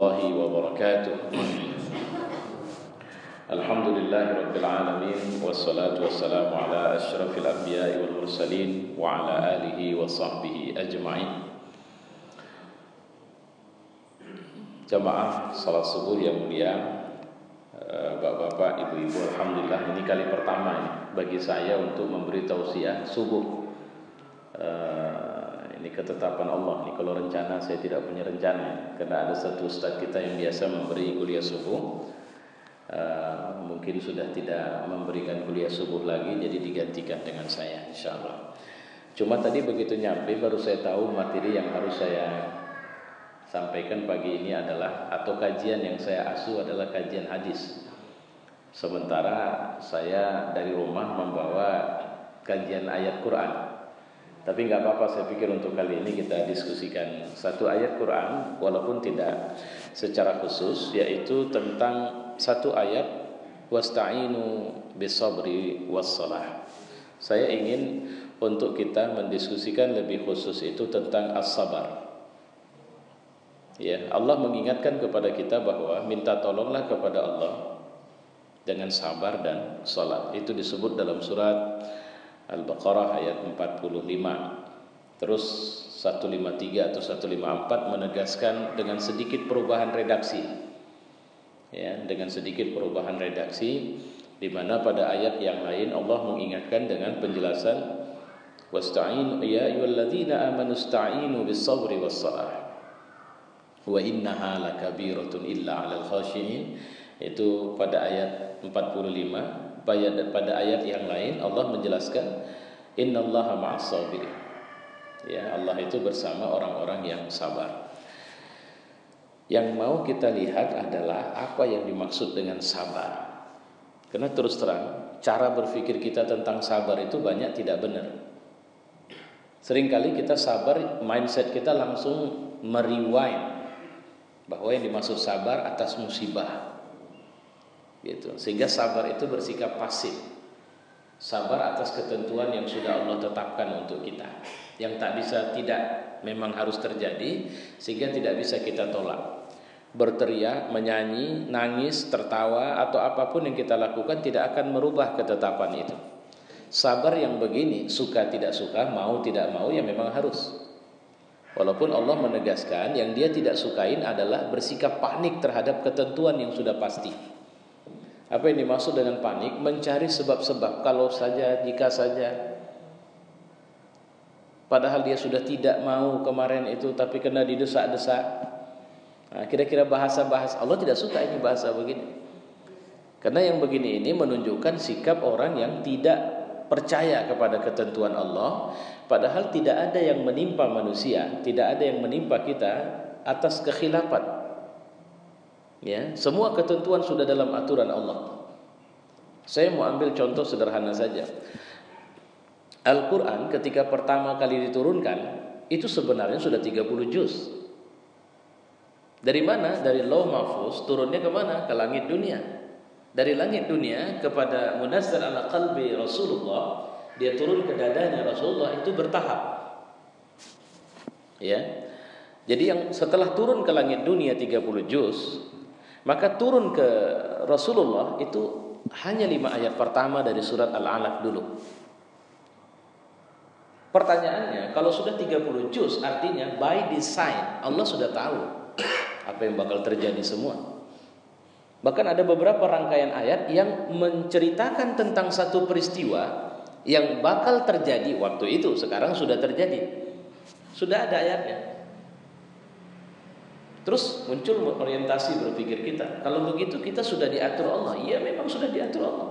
Warahmatullahi wabarakatuh. Alhamdulillahirabbil alamin wassalatu wassalamu ala asyrafil anbiya'i wal mursalin wa ala alihi wa sahbihi ajma'in. Jamaah salat subuh yang mulia, Bapak-bapak, ibu-ibu, alhamdulillah ini kali pertama ini bagi saya untuk memberi tausiah subuh. Ini ketetapan Allah nih, kalau rencana saya tidak punya rencana karena ada satu ustaz kita yang biasa memberi kuliah subuh, mungkin sudah tidak memberikan kuliah subuh lagi, jadi digantikan dengan saya insyaallah. Cuma tadi begitu nyampe baru saya tahu materi yang harus saya sampaikan pagi ini adalah, atau kajian yang saya asuh adalah kajian hadis, sementara saya dari rumah membawa kajian ayat Quran. Tapi nggak apa-apa, saya pikir untuk kali ini kita diskusikan satu ayat Quran walaupun tidak secara khusus, yaitu tentang satu ayat wasta'inu bisabri wassalah. Saya ingin untuk kita mendiskusikan lebih khusus itu tentang as-sabar. Ya, Allah mengingatkan kepada kita bahwa minta tolonglah kepada Allah dengan sabar dan salat. Itu disebut dalam surat Al-Baqarah ayat 45. Terus 153 atau 154 menegaskan dengan sedikit perubahan redaksi. Ya, dengan sedikit perubahan redaksi, di mana pada ayat yang lain Allah mengingatkan dengan penjelasan wasta'inu ya ayyuhalladzina amanu ista'inu bis-sabri was-salah wa innaha lakabiratun illa 'alal khashiyin. Itu pada ayat 45. Pada ayat yang lain Allah menjelaskan innallaha ma'as sabirin. Ya, Allah itu bersama orang-orang yang sabar. Yang mau kita lihat adalah apa yang dimaksud dengan sabar. Karena terus terang cara berpikir kita tentang sabar itu banyak tidak benar. Seringkali kita sabar, mindset kita langsung merewind bahwa yang dimaksud sabar atas musibah. Gitu. Sehingga sabar itu bersikap pasif. Sabar atas ketentuan yang sudah Allah tetapkan untuk kita, yang tak bisa tidak memang harus terjadi, sehingga tidak bisa kita tolak. Berteriak, menyanyi, nangis, tertawa atau apapun yang kita lakukan tidak akan merubah ketetapan itu. Sabar yang begini, suka tidak suka, mau tidak mau, ya memang harus. Walaupun Allah menegaskan yang dia tidak sukain adalah bersikap panik terhadap ketentuan yang sudah pasti. Apa yang dimaksud dengan panik? Mencari sebab-sebab, kalau saja, jika saja. Padahal dia sudah tidak mau kemarin itu, tapi kena didesak-desak. Nah, kira-kira bahasa-bahasa Allah tidak suka ini bahasa begini. Karena yang begini ini menunjukkan sikap orang yang tidak percaya kepada ketentuan Allah. Padahal tidak ada yang menimpa manusia, tidak ada yang menimpa kita atas kekhilafan. Ya, semua ketentuan sudah dalam aturan Allah. Saya mau ambil contoh sederhana saja. Al-Quran ketika pertama kali diturunkan itu sebenarnya sudah 30 juz. Dari mana? Dari Lauh Mahfuz turunnya ke mana? Ke langit dunia. Dari langit dunia kepada munazzal ala qalbi Rasulullah, dia turun ke dadanya Rasulullah itu bertahap. Ya. Jadi yang setelah turun ke langit dunia 30 juz, maka turun ke Rasulullah itu hanya 5 ayat pertama dari surat Al-Alaq dulu. Pertanyaannya, kalau sudah 30 juz artinya by design Allah sudah tahu apa yang bakal terjadi semua. Bahkan ada beberapa rangkaian ayat yang menceritakan tentang satu peristiwa yang bakal terjadi waktu itu, sekarang sudah terjadi. Sudah ada ayatnya. Terus muncul orientasi berpikir kita, kalau begitu kita sudah diatur Allah. Iya, memang sudah diatur Allah.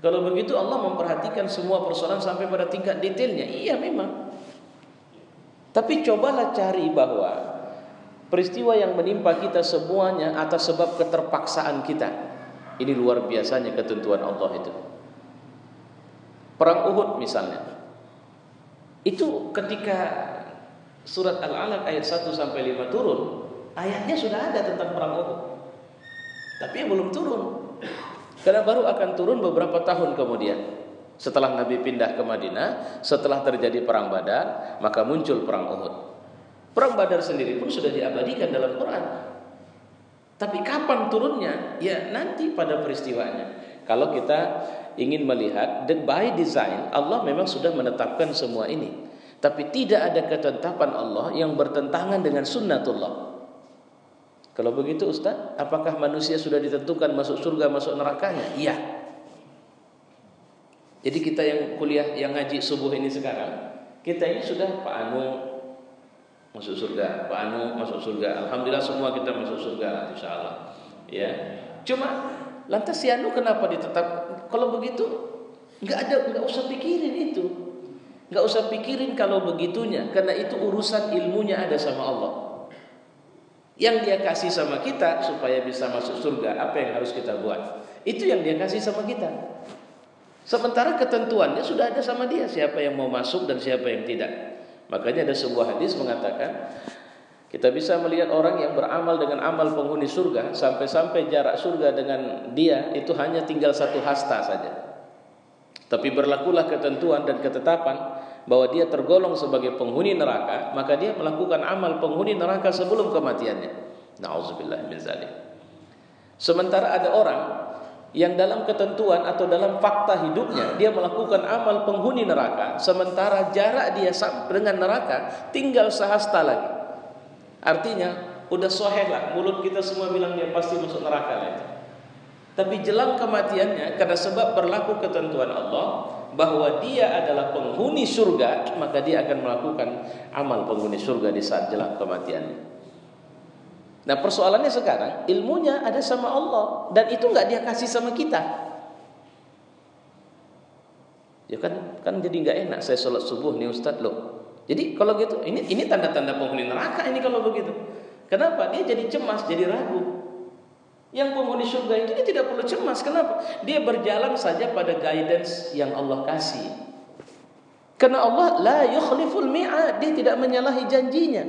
Kalau begitu Allah memperhatikan semua persoalan sampai pada tingkat detailnya. Iya memang. Tapi cobalah cari bahwa peristiwa yang menimpa kita semuanya atas sebab keterpaksaan kita. Ini luar biasanya ketentuan Allah itu. Perang Uhud misalnya, itu ketika surat Al-Alaq ayat 1 sampai 5 turun, ayatnya sudah ada tentang perang Uhud. Tapi belum turun. Karena baru akan turun beberapa tahun kemudian. Setelah Nabi pindah ke Madinah, setelah terjadi perang Badar, maka muncul perang Uhud. Perang Badar sendiri pun sudah diabadikan dalam Quran. Tapi kapan turunnya? Ya nanti pada peristiwanya. Kalau kita ingin melihat, dan by design Allah memang sudah menetapkan semua ini. Tapi tidak ada ketetapan Allah yang bertentangan dengan sunnatullah. Kalau begitu Ustaz, apakah manusia sudah ditentukan masuk surga, masuk nerakanya? Iya. Jadi kita yang kuliah, yang ngaji subuh ini sekarang, kita ini sudah Pak Anu masuk surga, Pak Anu masuk surga. Alhamdulillah semua kita masuk surga, insya Allah. Ya. Cuma lantas si Anu kenapa ditetap? Kalau begitu nggak usah pikirin itu, nggak usah pikirin kalau begitunya, karena itu urusan ilmunya ada sama Allah. Yang dia kasih sama kita supaya bisa masuk surga, apa yang harus kita buat? Itu yang dia kasih sama kita. Sementara ketentuannya sudah ada sama dia, siapa yang mau masuk dan siapa yang tidak. Makanya ada sebuah hadis mengatakan, kita bisa melihat orang yang beramal dengan amal penghuni surga, sampai-sampai jarak surga dengan dia itu hanya tinggal 1 hasta saja. Tapi berlakulah ketentuan dan ketetapan bahwa dia tergolong sebagai penghuni neraka, maka dia melakukan amal penghuni neraka sebelum kematiannya. Na'udzubillah min zalik. Sementara ada orang yang dalam ketentuan atau dalam fakta hidupnya dia melakukan amal penghuni neraka, sementara jarak dia dengan neraka tinggal sehasta lagi. Artinya udah soheh lah, mulut kita semua bilang dia pasti masuk neraka lagi. Tapi jelang kematiannya, karena sebab berlaku ketentuan Allah bahwa dia adalah penghuni surga, maka dia akan melakukan amal penghuni surga di saat jelang kematiannya. Nah persoalannya sekarang, ilmunya ada sama Allah, dan itu nggak dia kasih sama kita. Ya kan jadi nggak enak saya sholat subuh nih Ustadz loh. Jadi kalau gitu, ini tanda-tanda penghuni neraka ini kalau begitu. Kenapa? Dia jadi cemas, jadi ragu. Yang penghuni surga itu dia tidak perlu cemas. Kenapa? Dia berjalan saja pada guidance yang Allah kasih. Karena Allah la yukhliful mi'ad, dia tidak menyalahi janjinya.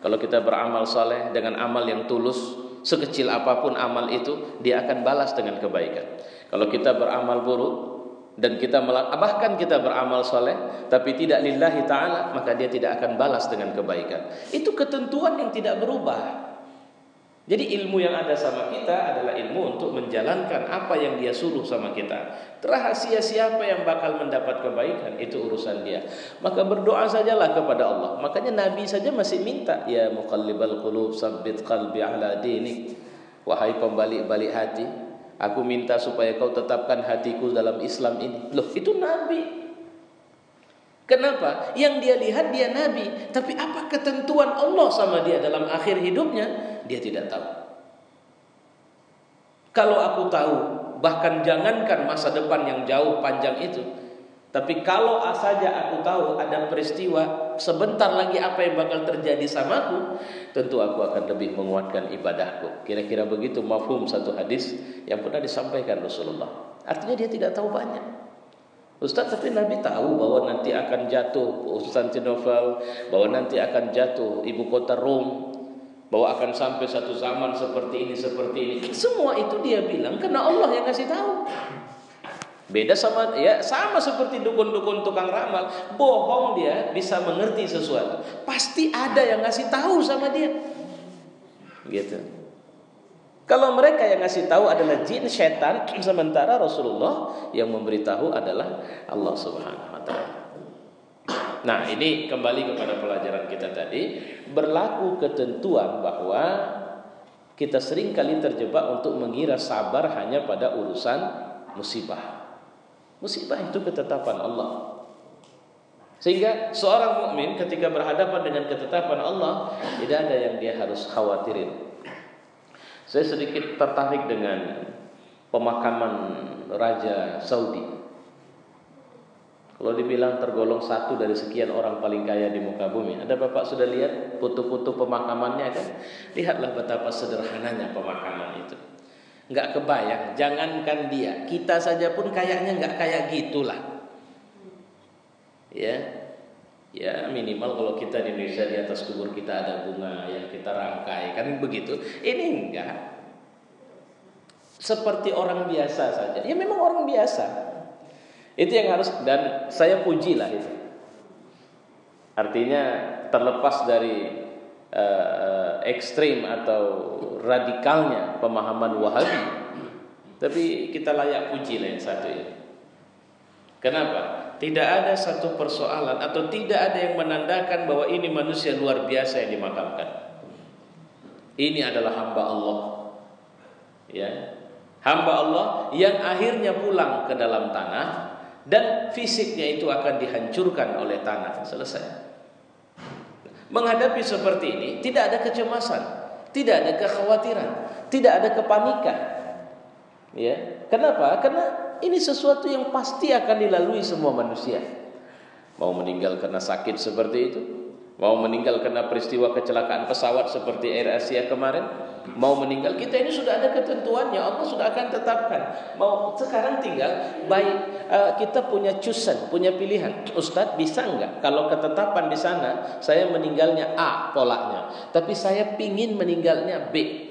Kalau kita beramal saleh dengan amal yang tulus, sekecil apapun amal itu, dia akan balas dengan kebaikan. Kalau kita beramal buruk dan bahkan kita beramal saleh tapi tidak lillahi ta'ala, maka dia tidak akan balas dengan kebaikan. Itu ketentuan yang tidak berubah. Jadi ilmu yang ada sama kita adalah ilmu untuk menjalankan apa yang dia suruh sama kita. Rahasia siapa yang bakal mendapat kebaikan, itu urusan dia. Maka berdoa sajalah kepada Allah. Makanya Nabi saja masih minta, ya muqallibal qulub sabbit qalbi ala dinik. Wahai pembalik-balik hati, aku minta supaya kau tetapkan hatiku dalam Islam ini. Loh, itu Nabi. Kenapa? Yang dia lihat dia Nabi, tapi apa ketentuan Allah sama dia dalam akhir hidupnya, dia tidak tahu. Kalau aku tahu, bahkan jangankan masa depan yang jauh panjang itu, tapi kalau saja aku tahu ada peristiwa sebentar lagi apa yang bakal terjadi samaku, tentu aku akan lebih menguatkan ibadahku. Kira-kira begitu mafhum satu hadis yang pernah disampaikan Rasulullah. Artinya dia tidak tahu banyak. Ustaz, tapi Nabi tahu bahwa nanti akan jatuh Konstantinopel, bahwa nanti akan jatuh ibu kota Rom, bahwa akan sampai satu zaman seperti ini. Semua itu dia bilang karena Allah yang kasih tahu. Beda sama seperti dukun-dukun tukang ramal, bohong dia bisa mengerti sesuatu. Pasti ada yang ngasih tahu sama dia. Gitu. Kalau mereka yang ngasih tahu adalah jin, setan, sementara Rasulullah yang memberitahu adalah Allah Subhanahu wa taala. Nah, ini kembali kepada pelajaran kita tadi, berlaku ketentuan bahwa kita sering kali terjebak untuk mengira sabar hanya pada urusan musibah. Musibah itu ketetapan Allah. Sehingga seorang mukmin ketika berhadapan dengan ketetapan Allah, tidak ada yang dia harus khawatirin. Saya sedikit tertarik dengan pemakaman Raja Saudi. Kalau dibilang tergolong satu dari sekian orang paling kaya di muka bumi, ada Bapak sudah lihat foto-foto pemakamannya kan? Lihatlah betapa sederhananya pemakaman itu. Nggak kebayang, jangankan dia, kita saja pun kayaknya nggak kayak gitulah. Ya minimal kalau kita di Indonesia di atas kubur kita ada bunga yang kita rangkai, kan begitu. Ini enggak. Seperti orang biasa saja. Ya memang orang biasa. Itu yang harus, dan saya pujilah itu. Artinya terlepas dari ekstrim atau radikalnya pemahaman Wahabi, tapi kita layak puji lah yang satu ini. Kenapa? Tidak ada satu persoalan atau tidak ada yang menandakan bahwa ini manusia luar biasa yang dimakamkan. Ini adalah hamba Allah, ya, hamba Allah yang akhirnya pulang ke dalam tanah dan fisiknya itu akan dihancurkan oleh tanah. Selesai. Menghadapi seperti ini tidak ada kecemasan, tidak ada kekhawatiran, tidak ada kepanikan. Ya, kenapa? Karena ini sesuatu yang pasti akan dilalui semua manusia. Mau meninggal karena sakit seperti itu, mau meninggal karena peristiwa kecelakaan pesawat seperti Air Asia kemarin, mau meninggal, kita ini sudah ada ketentuannya, Allah sudah akan tetapkan. Mau sekarang tinggal baik kita punya chosen, punya pilihan. Ustadz, bisa enggak kalau ketetapan di sana saya meninggalnya A polanya, tapi saya pingin meninggalnya B.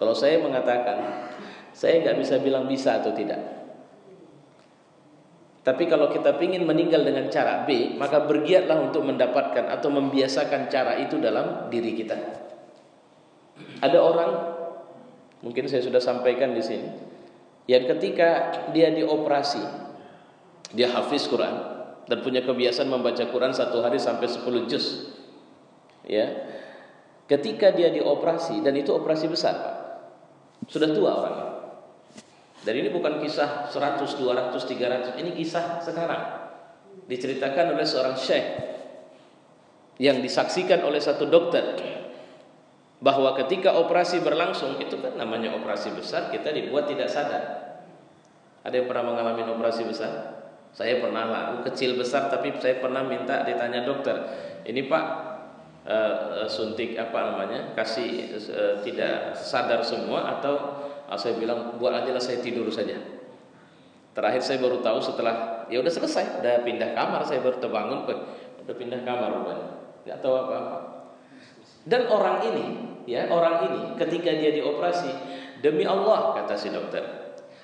Kalau saya mengatakan, saya nggak bisa bilang bisa atau tidak. Tapi kalau kita pingin meninggal dengan cara B, maka bergiatlah untuk mendapatkan atau membiasakan cara itu dalam diri kita. Ada orang, mungkin saya sudah sampaikan di sini, yang ketika dia dioperasi, dia hafiz Quran dan punya kebiasaan membaca Quran satu hari sampai 10 juz. Ya, ketika dia dioperasi, dan itu operasi besar, Pak, sudah tua orangnya. Dan ini bukan kisah 100, 200, 300, ini kisah sekarang. Diceritakan oleh seorang syekh yang disaksikan oleh satu dokter, bahwa ketika operasi berlangsung, itu kan namanya operasi besar, kita dibuat tidak sadar. Ada yang pernah mengalami operasi besar? Saya pernah lah, kecil besar, tapi saya pernah minta ditanya dokter, ini Pak, suntik apa namanya, kasih tidak sadar semua, atau saya bilang buat aja lah, saya tidur saja. Terakhir saya baru tahu setelah ya udah selesai, udah pindah kamar, saya baru terbangun, udah pindah kamar rupanya, nggak tahu apa-apa. Dan orang ini, ya, orang ini ketika dia dioperasi, demi Allah kata si dokter,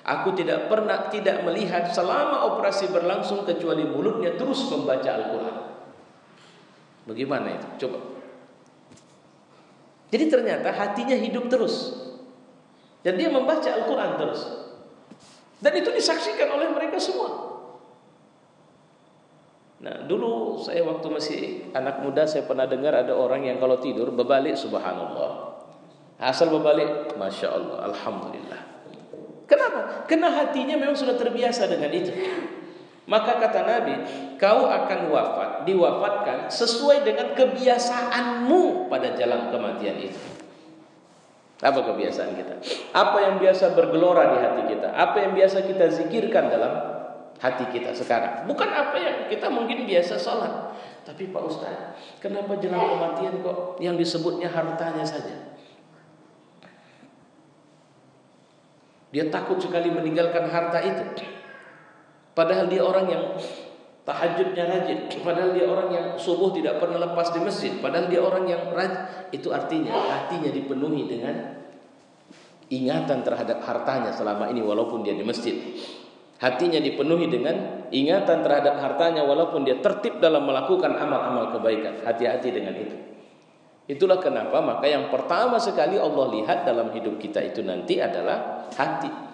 aku tidak pernah tidak melihat selama operasi berlangsung kecuali mulutnya terus membaca Al-Quran. Bagaimana itu? Coba. Jadi ternyata hatinya hidup terus. Dan dia membaca Al-Quran terus. Dan itu disaksikan oleh mereka semua. Nah, dulu saya waktu masih anak muda, saya pernah dengar ada orang yang kalau tidur berbalik, subhanallah. Asal berbalik, masya Allah, alhamdulillah. Kenapa? Karena hatinya memang sudah terbiasa dengan itu. Maka kata Nabi, kau akan wafat, diwafatkan sesuai dengan kebiasaanmu pada jalan kematian itu. Apa kebiasaan kita? Apa yang biasa bergelora di hati kita? Apa yang biasa kita zikirkan dalam hati kita sekarang? Bukan apa yang kita mungkin biasa sholat. Tapi Pak Ustaz, kenapa jelang kematian kok yang disebutnya hartanya saja? Dia takut sekali meninggalkan harta itu. Padahal dia orang yang tahajudnya rajin, padahal dia orang yang subuh tidak pernah lepas di masjid, padahal dia orang yang rajin. Itu artinya hatinya dipenuhi dengan ingatan terhadap hartanya selama ini walaupun dia di masjid. Hatinya dipenuhi dengan ingatan terhadap hartanya walaupun dia tertib dalam melakukan amal-amal kebaikan. Hati-hati dengan itu. Itulah kenapa maka yang pertama sekali Allah lihat dalam hidup kita itu nanti adalah hati.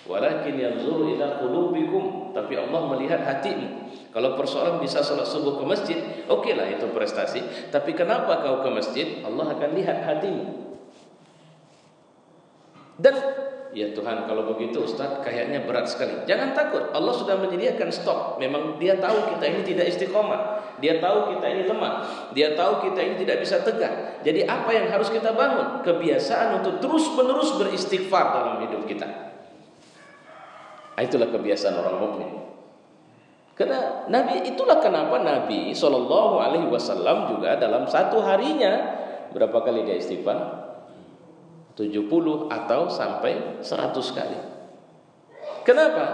Walakin yanzuru ila qulubikum, tapi Allah melihat hatimu. Kalau persoalan bisa salat subuh ke masjid, oke lah itu prestasi. Tapi kenapa kau ke masjid? Allah akan lihat hatimu. Dan ya Tuhan, kalau begitu Ustaz kayaknya berat sekali. Jangan takut, Allah sudah menyediakan stok. Memang dia tahu kita ini tidak istiqomah, dia tahu kita ini lemah, dia tahu kita ini tidak bisa tegak. Jadi apa yang harus kita bangun? Kebiasaan untuk terus-menerus beristighfar dalam hidup kita. Itulah kebiasaan orang mukmin. Karena Nabi, itulah kenapa Nabi SAW juga dalam satu harinya berapa kali dia istighfar? 70 atau sampai 100 kali. Kenapa?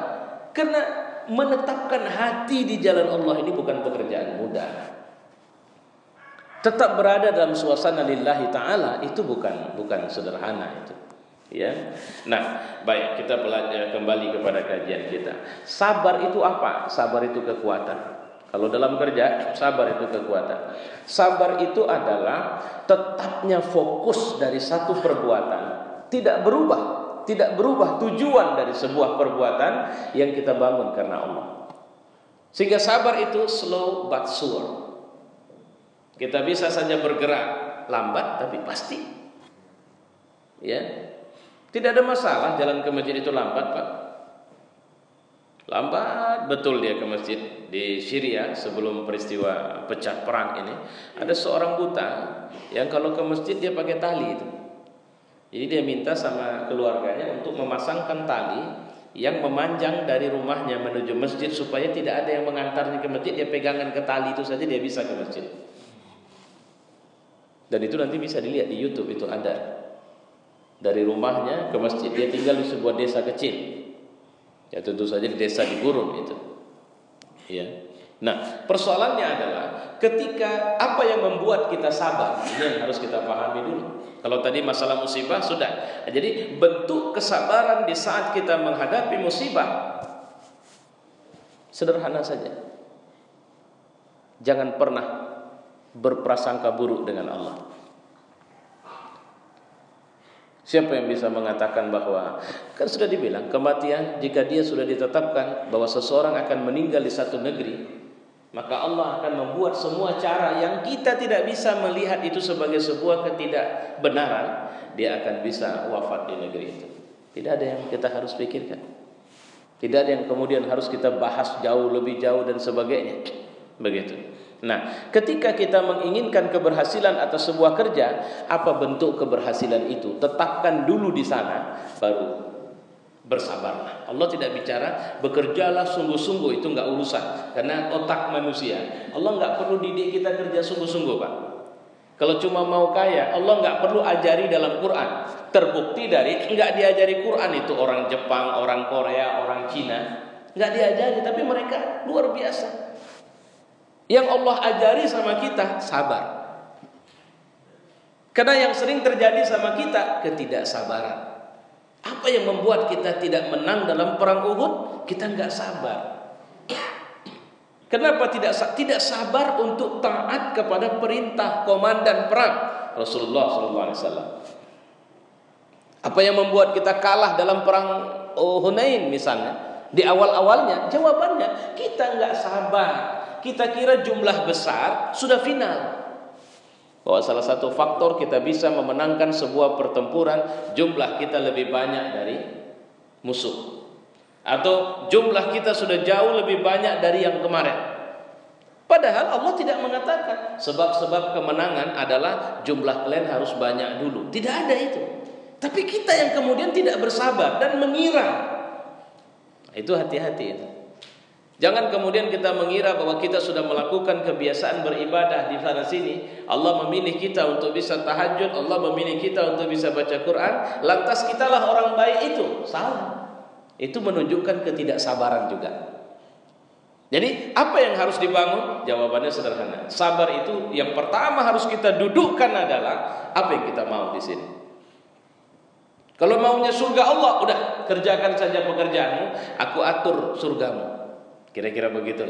Karena menetapkan hati di jalan Allah ini bukan pekerjaan mudah. Tetap berada dalam suasana lillahi ta'ala itu bukan sederhana itu. Ya. Nah, baik, kita belajar kembali kepada kajian kita. Sabar itu apa? Sabar itu kekuatan. Kalau dalam kerja, sabar itu kekuatan. Sabar itu adalah tetapnya fokus dari satu perbuatan, tidak berubah tujuan dari sebuah perbuatan yang kita bangun karena Allah. Sehingga sabar itu slow but sure. Kita bisa saja bergerak lambat tapi pasti. Ya. Tidak ada masalah jalan ke masjid itu lambat, Pak. Lambat betul dia ke masjid. Di Syria sebelum peristiwa pecah perang ini, ada seorang buta yang kalau ke masjid dia pakai tali itu. Jadi dia minta sama keluarganya untuk memasangkan tali yang memanjang dari rumahnya menuju masjid supaya tidak ada yang mengantarnya ke masjid. Dia pegangan ke tali itu saja dia bisa ke masjid. Dan itu nanti bisa dilihat di YouTube, itu ada. Dari rumahnya ke masjid. Dia tinggal di sebuah desa kecil. Ya tentu saja di desa di gurun itu. Ya. Nah, persoalannya adalah ketika apa yang membuat kita sabar, ini yang harus kita pahami dulu. Kalau tadi masalah musibah sudah. Jadi bentuk kesabaran di saat kita menghadapi musibah sederhana saja. Jangan pernah berprasangka buruk dengan Allah. Siapa yang bisa mengatakan bahwa kan sudah dibilang kematian jika dia sudah ditetapkan bahwa seseorang akan meninggal di satu negeri, maka Allah akan membuat semua cara yang kita tidak bisa melihat itu sebagai sebuah ketidakbenaran, dia akan bisa wafat di negeri itu. Tidak ada yang kita harus pikirkan. Tidak ada yang kemudian harus kita bahas lebih jauh dan sebagainya. Begitu. Nah, ketika kita menginginkan keberhasilan atas sebuah kerja, apa bentuk keberhasilan itu? Tetapkan dulu di sana, baru bersabarlah. Allah tidak bicara bekerjalah sungguh-sungguh, itu enggak urusan. Karena otak manusia, Allah enggak perlu didik kita kerja sungguh-sungguh, Pak. Kalau cuma mau kaya, Allah enggak perlu ajari dalam Quran. Terbukti dari enggak diajari Quran itu orang Jepang, orang Korea, orang Cina, enggak diajari, tapi mereka luar biasa. Yang Allah ajari sama kita sabar. Karena yang sering terjadi sama kita ketidaksabaran. Apa yang membuat kita tidak menang dalam perang Uhud? Kita enggak sabar. Kenapa tidak sabar untuk taat kepada perintah komandan perang Rasulullah SAW? Apa yang membuat kita kalah dalam perang Hunain misalnya? Di awal-awalnya jawabannya kita enggak sabar. Kita kira jumlah besar sudah final. Bahwa salah satu faktor kita bisa memenangkan sebuah pertempuran, jumlah kita lebih banyak dari musuh. Atau jumlah kita sudah jauh lebih banyak dari yang kemarin. Padahal Allah tidak mengatakan sebab-sebab kemenangan adalah jumlah kalian harus banyak dulu. Tidak ada itu. Tapi kita yang kemudian tidak bersabar dan mengira. Itu hati-hati itu. Jangan kemudian kita mengira bahwa kita sudah melakukan kebiasaan beribadah di sana sini. Allah memilih kita untuk bisa tahajud, Allah memilih kita untuk bisa baca Quran, lantas kitalah orang baik itu. Salah. Itu menunjukkan ketidaksabaran juga. Jadi apa yang harus dibangun? Jawabannya sederhana. Sabar itu yang pertama harus kita dudukkan adalah apa yang kita mau di sini. Kalau maunya surga Allah, udah kerjakan saja pekerjaanmu, aku atur surgamu. Kira-kira begitu.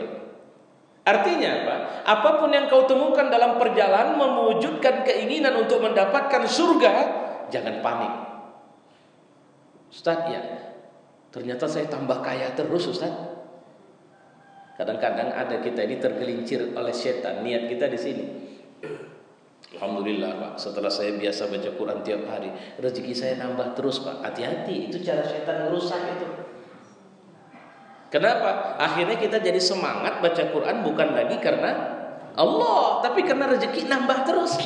Artinya apa? Apapun yang kau temukan dalam perjalanan mewujudkan keinginan untuk mendapatkan surga, jangan panik. Ustaz, ya, ternyata saya tambah kaya terus, Ustaz. Kadang-kadang ada kita ini tergelincir oleh setan. Niat kita di sini. Alhamdulillah, Pak, setelah saya biasa baca Quran tiap hari, rezeki saya nambah terus, Pak. Hati-hati, itu cara setan merusak itu. Kenapa? Akhirnya kita jadi semangat baca Quran bukan lagi karena Allah, tapi karena rezeki nambah terus.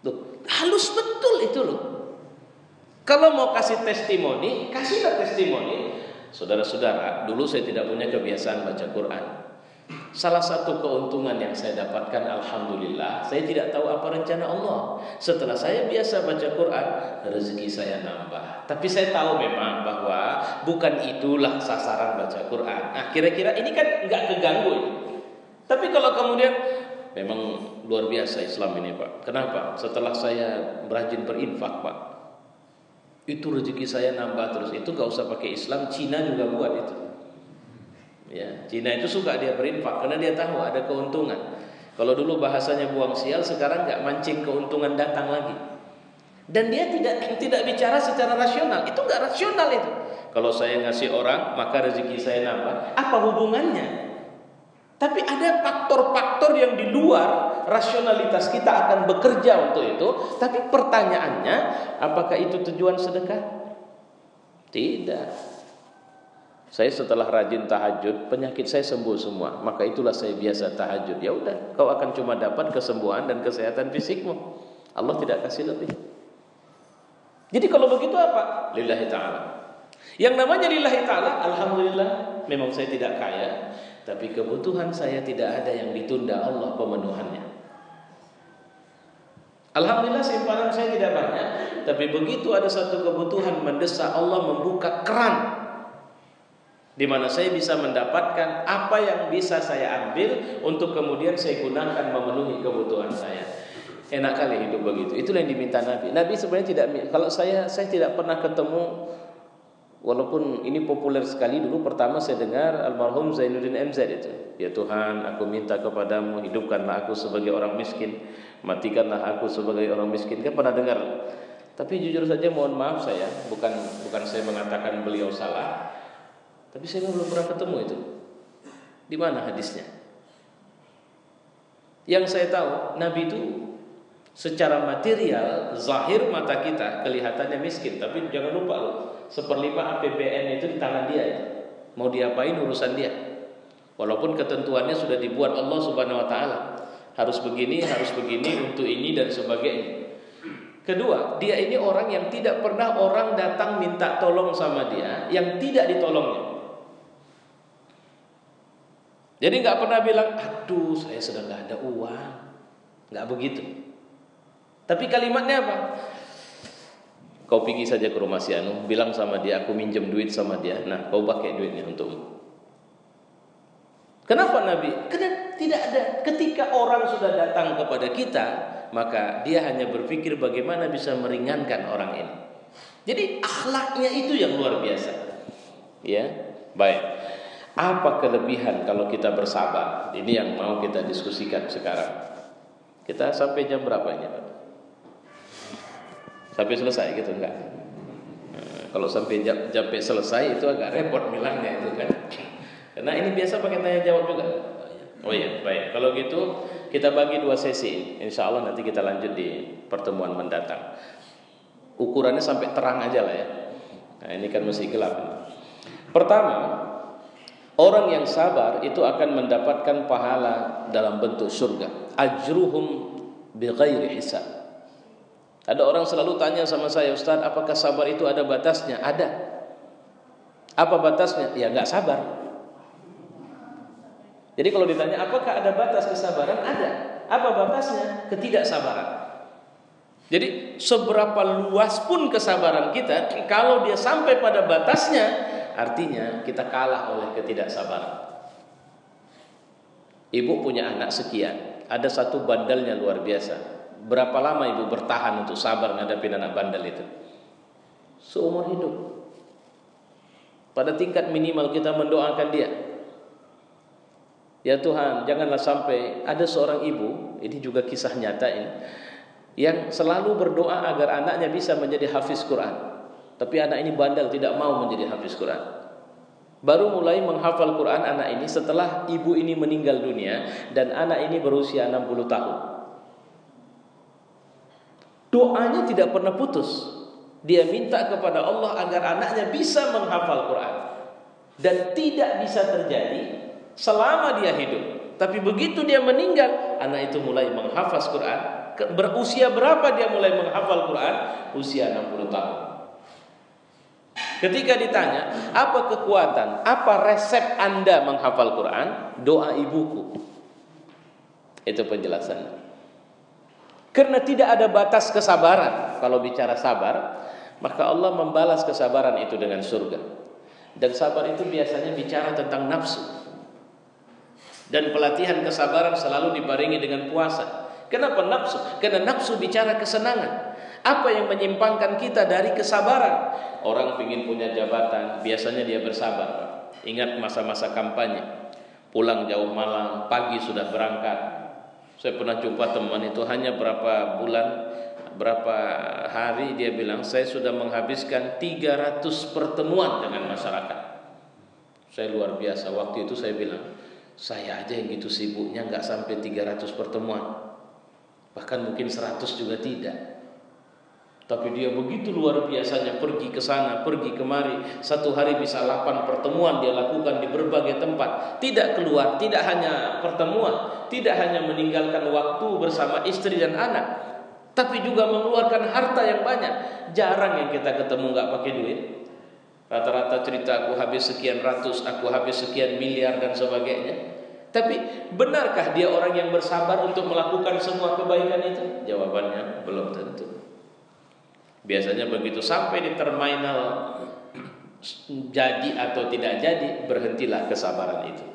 Tuh, halus betul itu loh. Kalau mau kasih testimoni, kasihlah testimoni. Saudara-saudara, dulu saya tidak punya kebiasaan baca Quran. Salah satu keuntungan yang saya dapatkan, alhamdulillah, saya tidak tahu apa rencana Allah. Setelah saya biasa baca Quran, rezeki saya nambah. Tapi saya tahu memang bahwa bukan itulah sasaran baca Quran. Nah, kira-kira ini kan nggak keganggu ini. Tapi kalau kemudian memang luar biasa Islam ini, Pak. Kenapa? Setelah saya rajin berinfak, Pak, itu rezeki saya nambah terus. Itu nggak usah pakai Islam, Cina juga buat itu. Ya, Cina itu suka dia berinfak karena dia tahu ada keuntungan. Kalau dulu bahasanya buang sial, sekarang nggak mancing keuntungan datang lagi. Dan dia tidak bicara secara rasional. Itu nggak rasional itu. Kalau saya ngasih orang, maka rezeki saya nambah. Apa hubungannya? Tapi ada faktor-faktor yang di luar rasionalitas kita akan bekerja untuk itu. Tapi pertanyaannya, apakah itu tujuan sedekah? Tidak. Saya setelah rajin tahajud, penyakit saya sembuh semua. Maka itulah saya biasa tahajud. Ya udah, kau akan cuma dapat kesembuhan dan kesehatan fisikmu. Allah tidak kasih lebih. Jadi kalau begitu apa? Lillahi ta'ala. Yang namanya lillahi ta'ala, alhamdulillah, memang saya tidak kaya, tapi kebutuhan saya tidak ada yang ditunda Allah pemenuhannya. Alhamdulillah simpanan saya tidak banyak, tapi begitu ada satu kebutuhan mendesak, Allah membuka keran di mana saya bisa mendapatkan apa yang bisa saya ambil untuk kemudian saya gunakan memenuhi kebutuhan saya. Enak kali hidup begitu. Itulah yang diminta Nabi. Nabi sebenarnya tidak, kalau saya tidak pernah ketemu, walaupun ini populer sekali dulu. Pertama saya dengar almarhum Zainuddin MZ itu, ya Tuhan, aku minta kepadamu, hidupkanlah aku sebagai orang miskin, matikanlah aku sebagai orang miskin. Kan pernah dengar. Tapi jujur saja, mohon maaf, saya bukan saya mengatakan beliau salah, tapi saya belum pernah ketemu itu. Di mana hadisnya? Yang saya tahu, Nabi itu secara material, zahir mata kita kelihatannya miskin, tapi jangan lupa loh, 1/5 APBN itu di tangan dia itu. Mau diapain urusan dia. Walaupun ketentuannya sudah dibuat Allah Subhanahu wa taala. Harus begini untuk ini dan sebagainya. Kedua, dia ini orang yang tidak pernah orang datang minta tolong sama dia yang tidak ditolongnya. Jadi nggak pernah bilang, aduh saya sedang nggak ada uang, nggak begitu. Tapi kalimatnya apa? Kau pergi saja ke rumah si Anu, bilang sama dia, aku minjem duit sama dia. Nah, kau pakai duitnya untukmu. Kenapa Nabi? Karena tidak ada. Ketika orang sudah datang kepada kita, maka dia hanya berpikir bagaimana bisa meringankan orang ini. Jadi akhlaknya itu yang luar biasa. Ya, baik. Apa kelebihan kalau kita bersabar? Ini yang mau kita diskusikan sekarang. Kita sampai jam berapa ini, Pak? Sampai selesai gitu enggak? Kalau sampai selesai itu agak repot bilangnya itu kan. Karena ini biasa pakai tanya jawab juga. Oh iya, baik. Kalau gitu kita bagi 2 sesi. Insya Allah nanti kita lanjut di pertemuan mendatang. Ukurannya sampai terang aja lah ya. Nah, ini kan masih gelap. Pertama, orang yang sabar itu akan mendapatkan pahala dalam bentuk surga. Ajruhum bighairi hisab. Ada orang selalu tanya sama saya, Ustaz, apakah sabar itu ada batasnya? Ada. Apa batasnya? Ya nggak sabar. Jadi kalau ditanya apakah ada batas kesabaran? Ada. Apa batasnya? Ketidaksabaran. Jadi seberapa luas pun kesabaran kita, kalau dia sampai pada batasnya, artinya kita kalah oleh ketidaksabaran. Ibu punya anak sekian, ada satu bandelnya luar biasa. Berapa lama ibu bertahan untuk sabar ngadepin anak bandel itu? Seumur hidup. Pada tingkat minimal kita mendoakan dia. Ya Tuhan, janganlah sampai ada seorang ibu, ini juga kisah nyata ini, yang selalu berdoa agar anaknya bisa menjadi hafiz Quran. Tapi anak ini bandel, tidak mau menjadi hafiz Quran. Baru mulai menghafal Quran anak ini setelah ibu ini meninggal dunia dan anak ini berusia 60 tahun. Doanya tidak pernah putus. Dia minta kepada Allah agar anaknya bisa menghafal Quran. Dan tidak bisa terjadi selama dia hidup. Tapi begitu dia meninggal, anak itu mulai menghafaz Quran. Berusia berapa dia mulai menghafal Quran? Usia 60 tahun. Ketika ditanya, apa kekuatan, apa resep Anda menghafal Quran? Doa ibuku. Itu penjelasannya. Karena tidak ada batas kesabaran. Kalau bicara sabar, maka Allah membalas kesabaran itu dengan surga. Dan sabar itu biasanya bicara tentang nafsu. Dan pelatihan kesabaran selalu dibarengi dengan puasa. Kenapa nafsu? Karena nafsu bicara kesenangan. Apa yang menyimpangkan kita dari kesabaran? Orang ingin punya jabatan, biasanya dia bersabar. Ingat masa-masa kampanye, pulang jauh malam, pagi sudah berangkat. Saya pernah jumpa teman itu hanya berapa bulan, berapa hari, dia bilang saya sudah menghabiskan 300 pertemuan dengan masyarakat. Saya luar biasa. Waktu itu saya bilang, saya aja yang gitu sibuknya nggak sampai 300 pertemuan, bahkan mungkin 100 juga tidak. Tapi dia begitu luar biasanya, pergi ke sana, pergi kemari. Satu hari bisa 8 pertemuan dia lakukan di berbagai tempat. Tidak keluar, tidak hanya pertemuan, tidak hanya meninggalkan waktu bersama istri dan anak, tapi juga mengeluarkan harta yang banyak. Jarang yang kita ketemu nggak pakai duit. Rata-rata cerita, aku habis sekian ratus, aku habis sekian miliar dan sebagainya. Tapi benarkah dia orang yang bersabar untuk melakukan semua kebaikan itu? Jawabannya belum tentu. Biasanya begitu sampai di terminal jadi atau tidak jadi, berhentilah kesabaran itu.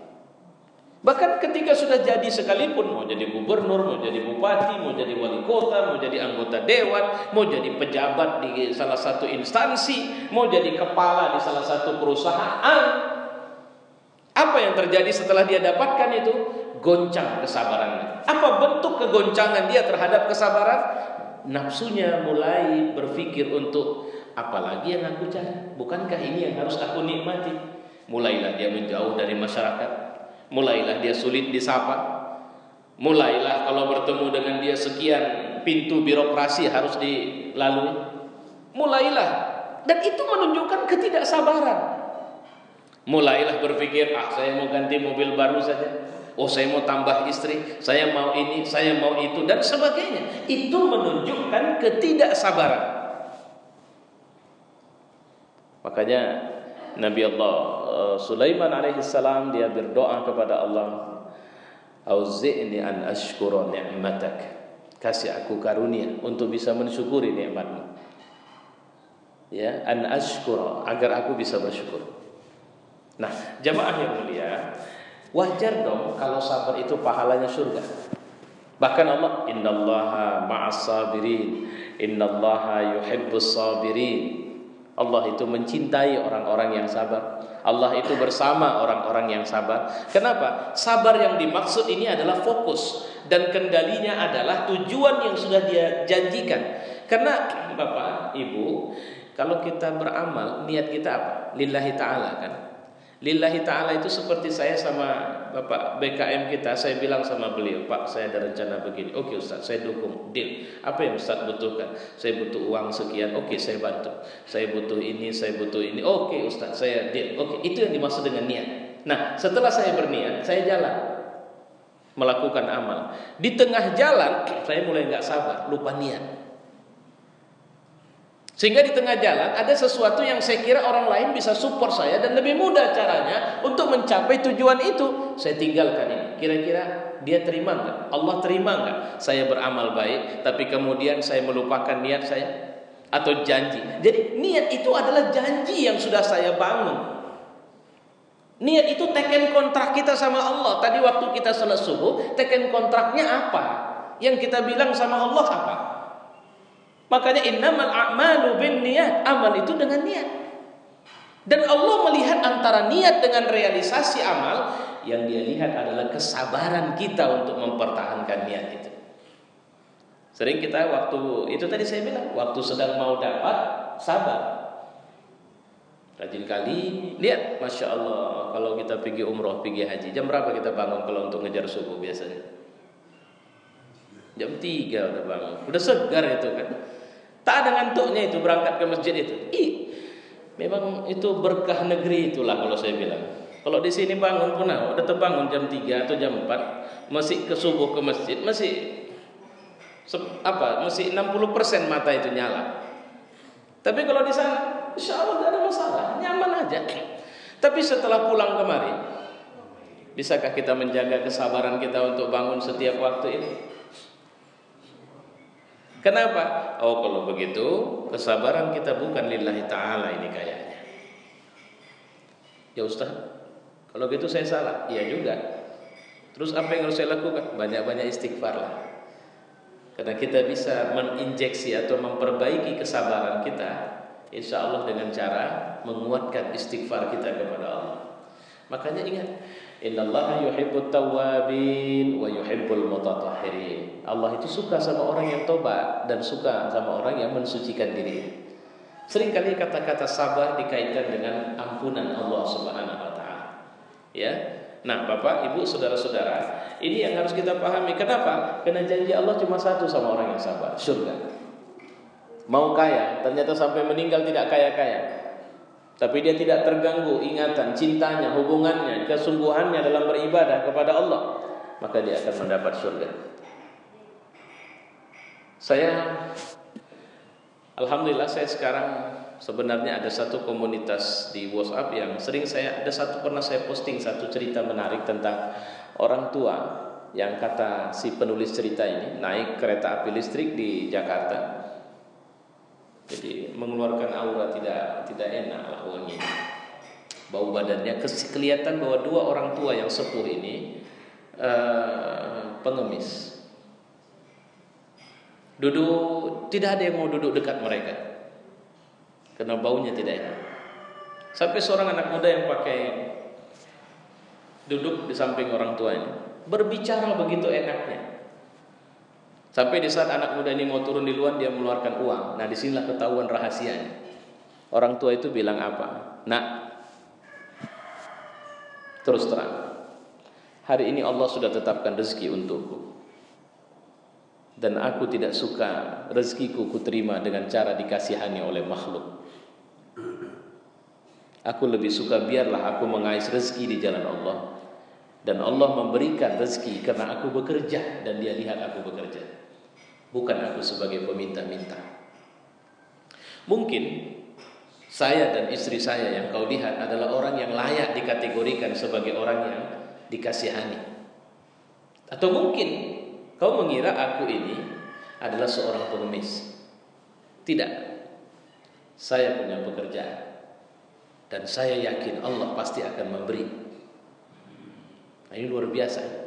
Bahkan ketika sudah jadi sekalipun, mau jadi gubernur, mau jadi bupati, mau jadi wali kota, mau jadi anggota dewan, mau jadi pejabat di salah satu instansi, mau jadi kepala di salah satu perusahaan, apa yang terjadi setelah dia dapatkan itu? Goncang kesabarannya. Apa bentuk kegoncangan dia terhadap kesabaran? Nafsunya mulai berpikir untuk apalagi yang aku cari, bukankah ini yang harus aku nikmati? Mulailah dia menjauh dari masyarakat, mulailah dia sulit disapa, mulailah kalau bertemu dengan dia sekian pintu birokrasi harus dilalui, mulailah, dan itu menunjukkan ketidaksabaran. Mulailah berpikir, saya mau ganti mobil baru saja, saya mau tambah istri, saya mau ini, saya mau itu, dan sebagainya. Itu menunjukkan ketidaksabaran. Makanya Nabi Allah Sulaiman alaihissalam dia berdoa kepada Allah, auzi'ni an ashkura ni'matak, kasih aku karunia untuk bisa mensyukuri nikmatmu. Ya, an ashkura, agar aku bisa bersyukur. Nah, jamaah yang mulia, wajar dong kalau sabar itu pahalanya surga. Bahkan Allah, innallaha ma'as sabirin, innallaha yuhibbus sabirin. Allah itu mencintai orang-orang yang sabar. Allah itu bersama orang-orang yang sabar. Kenapa? Sabar yang dimaksud ini adalah fokus, dan kendalinya adalah tujuan yang sudah dia janjikan. Karena Bapak, Ibu, kalau kita beramal, niat kita apa? Lillahi ta'ala kan? Lillahi ta'ala itu seperti saya sama Bapak BKM kita, saya bilang sama beliau, Pak, saya ada rencana begini. Oke Ustaz, saya dukung, deal. Apa yang Ustaz butuhkan? Saya butuh uang sekian, oke saya bantu. Saya butuh ini, oke Ustaz, saya deal. Oke, itu yang dimaksud dengan niat. Nah, setelah saya berniat, saya jalan melakukan amal. Di tengah jalan, saya mulai nggak sabar, lupa niat. Sehingga di tengah jalan ada sesuatu yang saya kira orang lain bisa support saya dan lebih mudah caranya untuk mencapai tujuan itu. Saya tinggalkan ini. Kira-kira dia terima enggak? Allah terima enggak? Saya beramal baik, tapi kemudian saya melupakan niat saya atau janji. Jadi niat itu adalah janji yang sudah saya bangun. Niat itu teken kontrak kita sama Allah. Tadi waktu kita salat subuh, teken kontraknya apa? Yang kita bilang sama Allah apa? Makanya innamal a'malu binniyat, amal itu dengan niat. Dan Allah melihat antara niat dengan realisasi amal, yang dia lihat adalah kesabaran kita untuk mempertahankan niat itu. Sering kita waktu itu tadi saya bilang, waktu sedang mau dapat, sabar. Rajin kali, lihat, Masya Allah, kalau kita pergi umroh, pergi haji, jam berapa kita bangun kalau untuk ngejar subuh biasanya? Jam 3 udah bangun, udah segar itu kan. Tak ada ngantuknya itu berangkat ke masjid itu. Memang itu berkah negeri itulah kalau saya bilang. Kalau di sini bangun udah terbangun jam 3 atau jam 4, masih ke subuh ke masjid, masih 60% mata itu nyala. Tapi kalau di sana, insya Allah tidak ada masalah, nyaman aja. Tapi setelah pulang kemari, bisakah kita menjaga kesabaran kita untuk bangun setiap waktu ini? Kenapa? Kalau begitu kesabaran kita bukan lillahi ta'ala ini kayaknya. Ya Ustaz, kalau gitu saya salah. Iya juga. Terus apa yang harus saya lakukan? Banyak-banyak istighfar lah. Karena kita bisa menginjeksi atau memperbaiki kesabaran kita, insya Allah dengan cara menguatkan istighfar kita kepada Allah. Makanya ingat, innallaha yuhibbut tawwabin wa yuhibbul mutatahhirin. Allah itu suka sama orang yang tobat dan suka sama orang yang mensucikan diri. Seringkali kata-kata sabar dikaitkan dengan ampunan Allah Subhanahu wa taala. Ya. Nah, Bapak, Ibu, saudara-saudara, ini yang harus kita pahami. Kenapa? Karena janji Allah cuma satu sama orang yang sabar, surga. Mau kaya, ternyata sampai meninggal tidak kaya-kaya. Tapi dia tidak terganggu ingatan, cintanya, hubungannya, kesungguhannya dalam beribadah kepada Allah, maka dia akan mendapat surga. Alhamdulillah saya sekarang sebenarnya ada satu komunitas di WhatsApp yang pernah saya posting satu cerita menarik tentang orang tua yang kata si penulis cerita ini naik kereta api listrik di Jakarta. Jadi mengeluarkan aura tidak enak lah wanginya. Bau badannya kelihatan bahwa dua orang tua yang sepuh ini pengemis. Tidak ada yang mau duduk dekat mereka karena baunya tidak enak. Sampai seorang anak muda yang duduk di samping orang tua ini berbicara begitu enaknya. Sampai di saat anak muda ini mau turun di luar, dia mengeluarkan uang. Nah, disinilah ketahuan rahasianya. Orang tua itu bilang apa? Nak, terus terang, hari ini Allah sudah tetapkan rezeki untukku. Dan aku tidak suka rezekiku kuterima dengan cara dikasihani oleh makhluk. Aku lebih suka biarlah aku mengais rezeki di jalan Allah. Dan Allah memberikan rezeki karena aku bekerja dan dia lihat aku bekerja. Bukan aku sebagai peminta-minta. Mungkin saya dan istri saya yang kau lihat adalah orang yang layak dikategorikan sebagai orang yang dikasihani. Atau mungkin kau mengira aku ini adalah seorang pengemis. Tidak. Saya punya pekerjaan. Dan saya yakin Allah pasti akan memberi. Nah, ini luar biasa.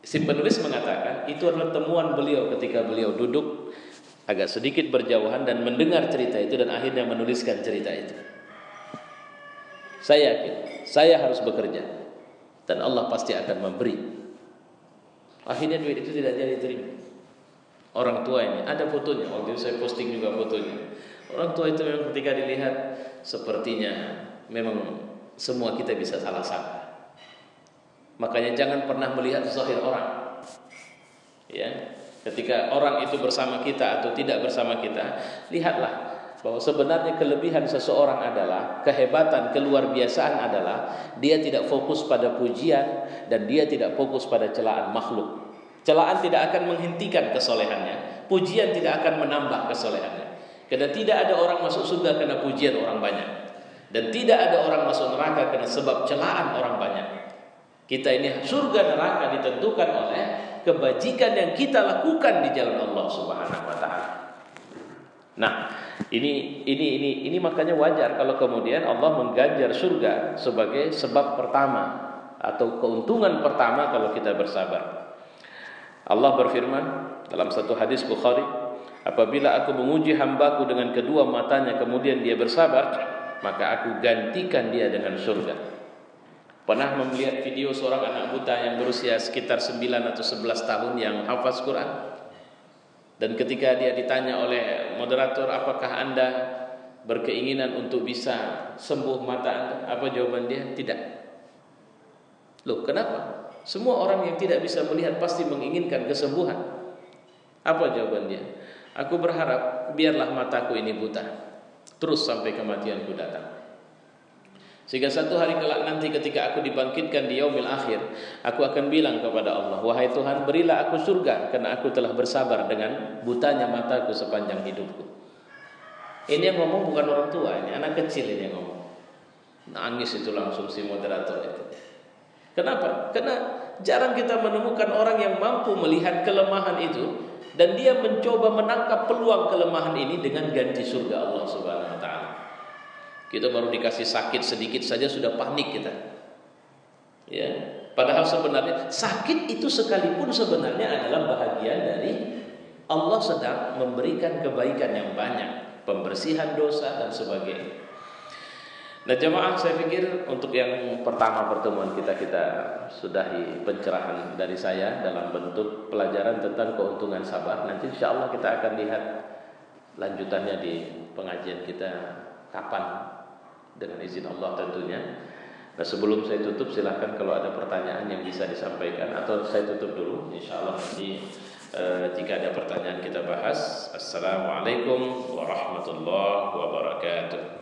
Si penulis mengatakan itu adalah temuan beliau ketika beliau duduk agak sedikit berjauhan dan mendengar cerita itu dan akhirnya menuliskan cerita itu. Saya yakin saya harus bekerja dan Allah pasti akan memberi. Akhirnya duit itu tidak jadi terima. Orang tua ini ada fotonya, waktu itu saya posting juga fotonya. Orang tua itu memang ketika dilihat sepertinya memang semua kita bisa salah sangka. Makanya jangan pernah melihat zahir orang. Ya, ketika orang itu bersama kita atau tidak bersama kita, lihatlah bahwa sebenarnya kelebihan seseorang adalah, kehebatan, keluar biasaan adalah dia tidak fokus pada pujian dan dia tidak fokus pada celaan makhluk. Celaan tidak akan menghentikan kesolehannya, pujian tidak akan menambah kesolehannya. Karena tidak ada orang masuk surga karena pujian orang banyak, dan tidak ada orang masuk neraka karena sebab celaan orang banyak. Kita ini surga neraka ditentukan oleh kebajikan yang kita lakukan di jalan Allah Subhanahu wa taala. Nah, ini makanya wajar kalau kemudian Allah mengganjar surga sebagai sebab pertama atau keuntungan pertama kalau kita bersabar. Allah berfirman dalam satu hadis Bukhari, apabila aku menguji hambaku dengan kedua matanya kemudian dia bersabar, maka aku gantikan dia dengan surga. Pernah melihat video seorang anak buta yang berusia sekitar 9 atau 11 tahun yang hafaz Quran? Dan ketika dia ditanya oleh moderator, apakah Anda berkeinginan untuk bisa sembuh mata Anda? Apa jawaban dia? Tidak. Loh, kenapa? Semua orang yang tidak bisa melihat pasti menginginkan kesembuhan. Apa jawaban dia? Aku berharap biarlah mataku ini buta terus sampai kematianku datang. Sehingga satu hari kelak nanti ketika aku dibangkitkan di yaumil akhir, aku akan bilang kepada Allah, wahai Tuhan, berilah aku surga karena aku telah bersabar dengan butanya mataku sepanjang hidupku. Ini yang ngomong bukan orang tua, ini anak kecil ini yang ngomong. Nangis itu langsung si moderator itu. Kenapa? Karena jarang kita menemukan orang yang mampu melihat kelemahan itu dan dia mencoba menangkap peluang kelemahan ini dengan ganti surga Allah Subhanahu wa taala. Kita baru dikasih sakit sedikit saja sudah panik kita. Ya, padahal sebenarnya sakit itu sekalipun sebenarnya adalah bahagian dari Allah sedang memberikan kebaikan yang banyak, pembersihan dosa dan sebagainya. Nah jemaah, saya pikir untuk yang pertama pertemuan kita sudahi pencerahan dari saya dalam bentuk pelajaran tentang keuntungan sabar. Nanti insya Allah kita akan lihat lanjutannya di pengajian kita kapan, dengan izin Allah tentunya. Nah sebelum saya tutup, silahkan kalau ada pertanyaan yang bisa disampaikan, atau saya tutup dulu. Insya Allah nanti jika ada pertanyaan kita bahas. Assalamualaikum warahmatullahi wabarakatuh.